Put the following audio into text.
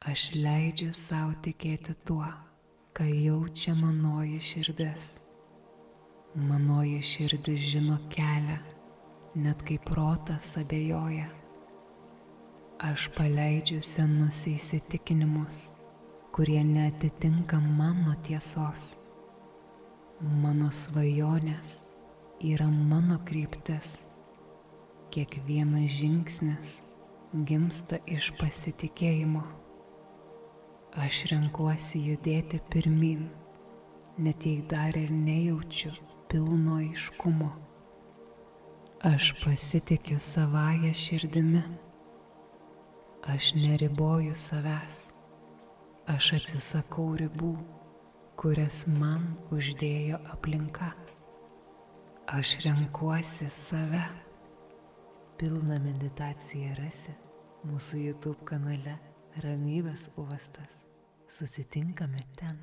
Aš leidžiu savo tikėti tuo, ką jaučia manoji širdis. Manoji širdis žino kelią, net kai protas abejoja. Aš paleidžiu senus įsitikinimus, kurie neatitinka mano tiesos. Mano svajonės yra mano kryptis. Kiekvienas žingsnis gimsta iš pasitikėjimo. Aš renkuosi judėti pirmyn, net jei dar ir nejaučiu pilno aiškumo. Aš pasitikiu savąją širdimi. Aš neriboju savęs. Aš atsisakau ribų, kurias man uždėjo aplinka. Aš renkuosi save. Pilną meditaciją rasi mūsų YouTube kanale Ramybės uostas. Susitinkame ten.